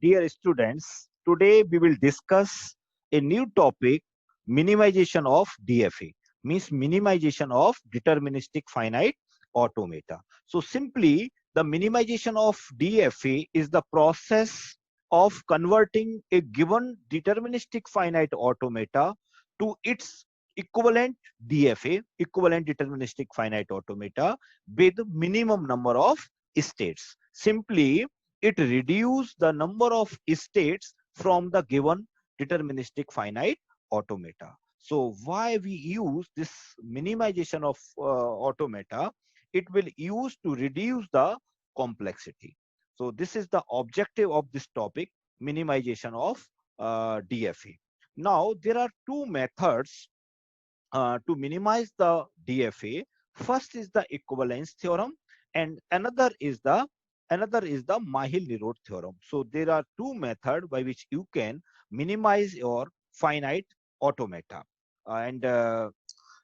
Dear students, today we will discuss a new topic, minimization of DFA, means minimization of deterministic finite automata. So simply, the minimization of DFA is the process of converting a given deterministic finite automata to its equivalent DFA, equivalent deterministic finite automata, with minimum number of states. Simply, it reduces the number of states from the given deterministic finite automata. So why we use this minimization of automata? It will use to reduce the complexity. So this is the objective of this topic, minimization of DFA. Now there are two methods to minimize the DFA. First is the equivalence theorem, and another is the Mahil-Nerod theorem. So there are two methods by which you can minimize your finite automata. And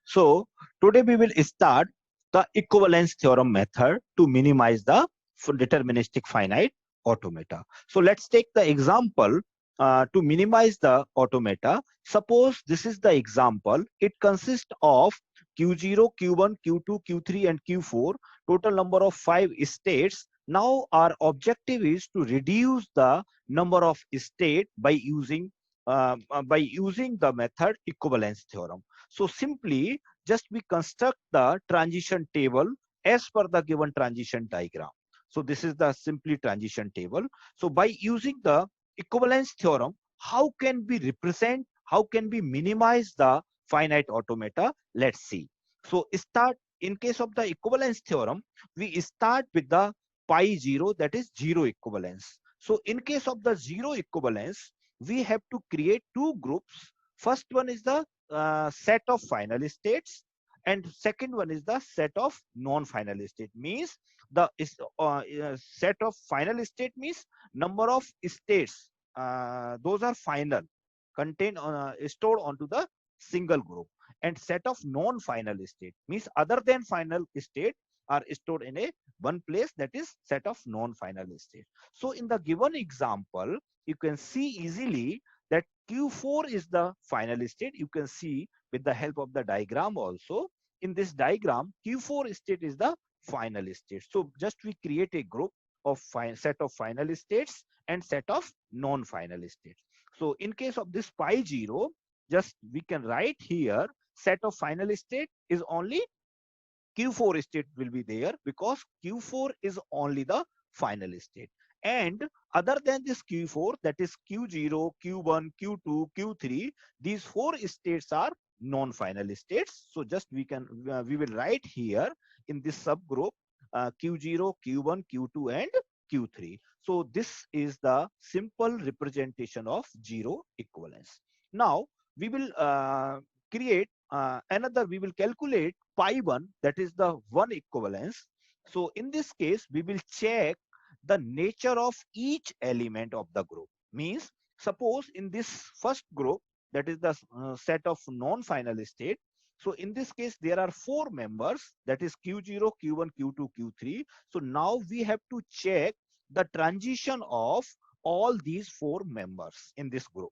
so today we will start the equivalence theorem method to minimize the deterministic finite automata. So let's take the example to minimize the automata. Suppose this is the example. It consists of Q0, Q1, Q2, Q3, and Q4, total number of 5 states. Now our objective is to reduce the number of state by using the method equivalence theorem. So simply just we construct the transition table as per the given transition diagram. So this is the simply transition table. So by using the equivalence theorem, how can we represent, how can we minimize the finite automata? Let's see. So start in case of the equivalence theorem, we start with the pi 0, that is 0 equivalence. So in case of the 0 equivalence, we have to create two groups. First one is the set of final states, and second one is the set of non-final state. Means the set of final state means number of states, those are final, contain stored onto the single group, and set of non-final state means other than final state are stored in a one place, that is set of non-final state. So in the given example, you can see easily that Q4 is the final state. You can see with the help of the diagram also. In this diagram, Q4 state is the final state. So just we create a group of set of final states and set of non-final states. So in case of this pi 0, just we can write here set of final state is only Q4 state will be there, because Q4 is only the final state. And other than this Q4, that is Q0, Q1, Q2, Q3, these four states are non-final states. So just we will write here in this subgroup Q0, Q1, Q2, and Q3. So this is the simple representation of zero equivalence. Now we will we will calculate pi 1, that is the 1 equivalence. So in this case, we will check the nature of each element of the group. Means suppose in this first group, that is the set of non-final state. So in this case, there are 4 members, that is Q0, Q1, Q2, Q3. So now we have to check the transition of all these 4 members in this group.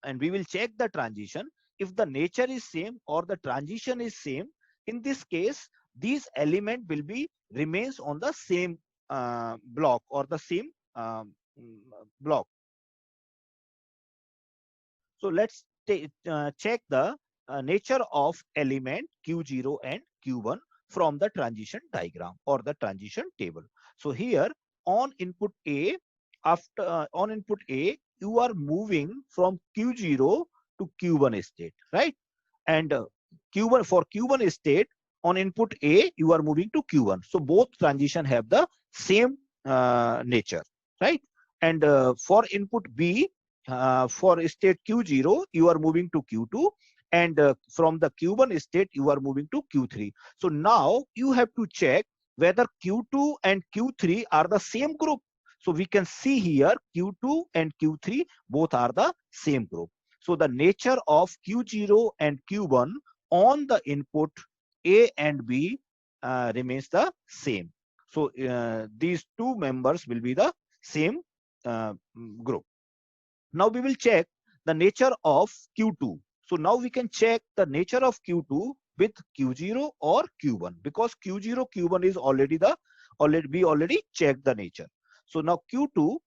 And we will check the transition. If the nature is same or the transition is same, in this case, these element will be remains on the same block or the same block. So let's check the nature of element Q0 and Q1 from the transition diagram or the transition table. So here on input A, after on input A, you are moving from Q0 to Q1 state, right? And Q1 for Q1 state on input A, you are moving to Q1. So both transition have the same nature, right? And for input B, for state Q0, you are moving to Q2, and from the Q1 state, you are moving to Q3. So now you have to check whether Q2 and Q3 are the same group. So we can see here Q2 and Q3 both are the same group. So the nature of Q0 and Q1 on the input A and B remains the same. So these two members will be the same group. Now we will check the nature of Q2. So now we can check the nature of Q2 with Q0 or Q1, because Q0, Q1 is we already checked the nature. So now Q2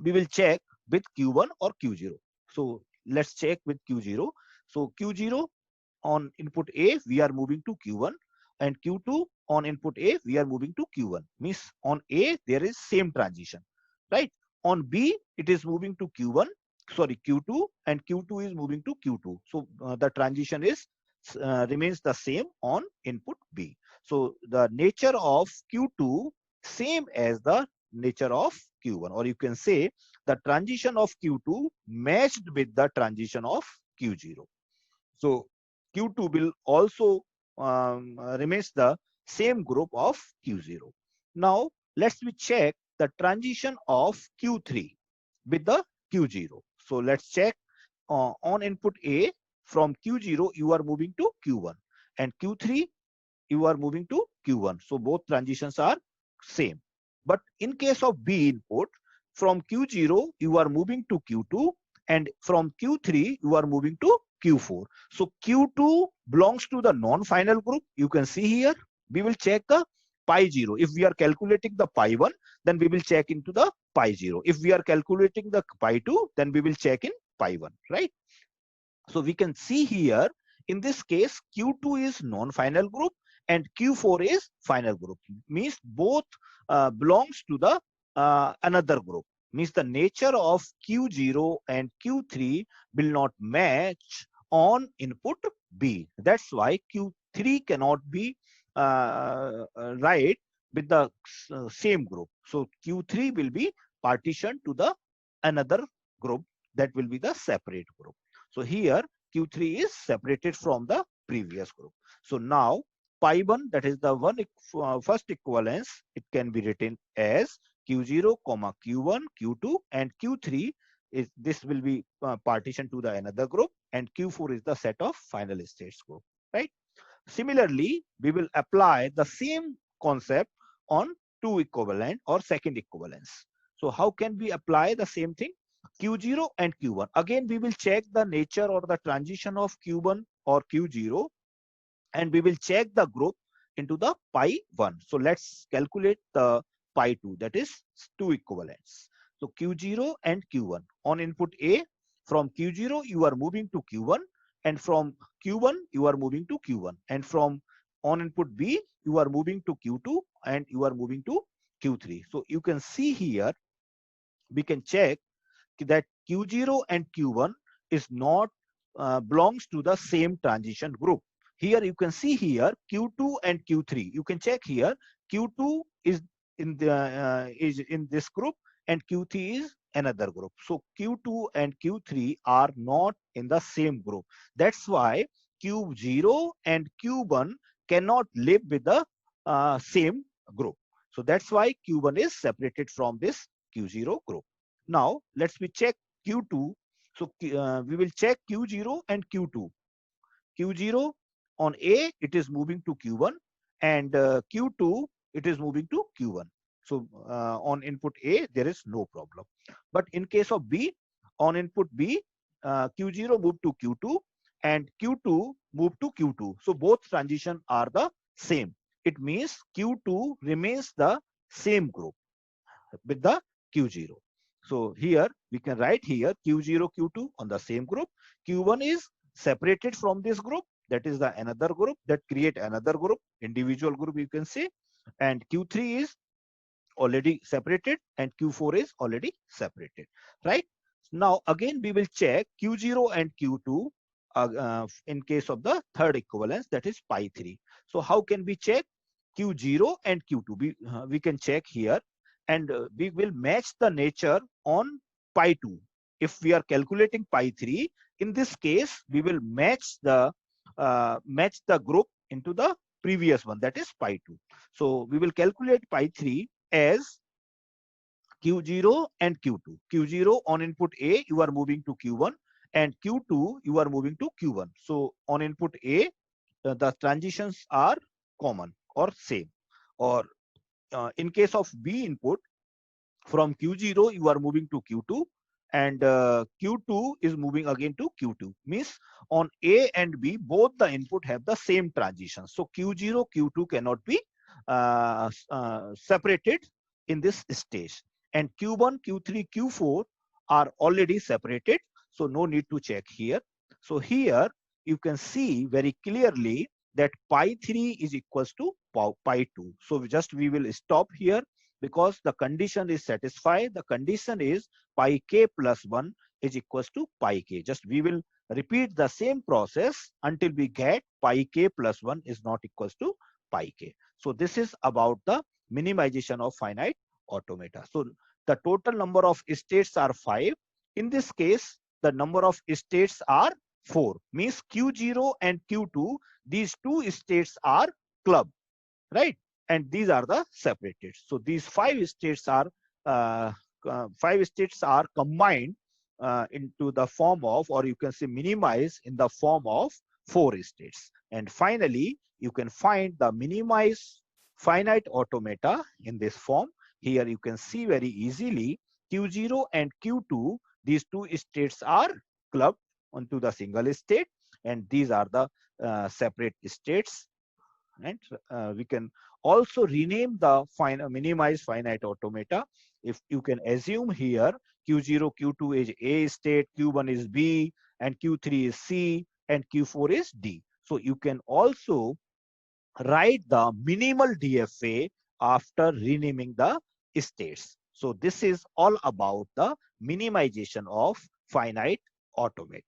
we will check with Q1 or Q0. So let's check with Q0. So Q0 on input A, we are moving to Q1, and Q2 on input A, we are moving to Q1. Means on A, there is same transition, right? On B, it is moving to Q2, and Q2 is moving to Q2. So the transition is remains the same on input B. So the nature of Q2 same as the nature of Q1, or you can say the transition of Q2 matched with the transition of Q0. So Q2 will also remains the same group of Q0. Now let's check the transition of Q3 with the Q0. So let's check on input A, from Q0 you are moving to Q1, and Q3 you are moving to Q1. So both transitions are same. But in case of B input, from Q0 you are moving to Q2, and from Q3 you are moving to Q4. So Q2 belongs to the non-final group. You can see here. We will check the pi 0. If we are calculating the pi 1, then we will check into the pi 0. If we are calculating the pi 2, then we will check in pi 1, right? So we can see here, in this case, Q2 is non-final group and Q4 is final group. Means both belongs to the another group. Means the nature of Q0 and Q3 will not match on input B. That's why Q3 cannot be right with the same group. So Q3 will be partitioned to the another group, that will be the separate group. So here Q3 is separated from the previous group. So now pi 1, that is the first equivalence, it can be written as Q0, Q1, Q2, and Q3 is this will be partitioned to the another group, and Q4 is the set of final states group, right? Similarly, we will apply the same concept on two equivalent or second equivalence. So how can we apply the same thing? Q0 and Q1. Again, we will check the nature or the transition of Q1 or Q0, and we will check the group into the pi 1. So let's calculate the pi 2, that is two equivalents. So Q0 and Q1. On input A, from Q0 you are moving to Q1, and from Q1 you are moving to Q1, and from on input B you are moving to Q2, and you are moving to Q3. So you can see here, we can check that Q0 and Q1 is not belongs to the same transition group. Here you can see here Q2 and Q3. You can check here Q2 is in this group, and Q3 is another group. So Q2 and Q3 are not in the same group. That's why Q0 and Q1 cannot live with the same group. So that's why Q1 is separated from this Q0 group. Now let's check Q2. So we will check Q0 and Q2. Q0 on A, it is moving to Q1, and Q2 it is moving to Q1. So on input A there is no problem. But in case of B, on input B, Q0 moved to Q2 and Q2 moved to Q2. So both transition are the same. It means Q2 remains the same group with the Q0. So here we can write here Q0, Q2 on the same group. Q1 is separated from this group. That is the another group that create another group, individual group you can say. And Q3 is already separated, and Q4 is already separated, right? Now again we will check Q0 and Q2 in case of the third equivalence, that is pi 3. So how can we check Q0 and Q2? We can check here, and we will match the nature on pi 2. If we are calculating pi 3, in this case we will match the group into the previous one, that is pi 2. So we will calculate pi 3 as Q0 and Q2. Q0 on input A you are moving to Q1, and Q2 you are moving to Q1. So on input A the transitions are common or same. Or in case of B input, From Q0 you are moving to Q2, and Q2 is moving again to Q2. Means on A and B both the input have the same transition. So Q0 Q2 cannot be separated in this stage, and Q1 Q3 Q4 are already separated, so no need to check here. So here you can see very clearly that pi 3 is equals to pi 2. So we will stop here, because the condition is satisfied. The condition is pi k plus 1 is equals to pi k. Just we will repeat the same process until we get pi k plus 1 is not equals to pi k. So this is about the minimization of finite automata. So the total number of states are 5. In this case, the number of states are 4. Means Q0 and Q2, these two states are club, right? And these are the separated. So these uh, five states are combined into the form of, or you can say minimize in the form of 4 states. And finally, you can find the minimized finite automata in this form. Here you can see very easily Q0 and Q2, these two states are clubbed onto the single state, and these are the separate states. And we can also rename the minimized finite automata. If you can assume here Q0 Q2 is A state, Q1 is B, and Q3 is C, and Q4 is D. So you can also write the minimal DFA after renaming the states. So this is all about the minimization of finite automata.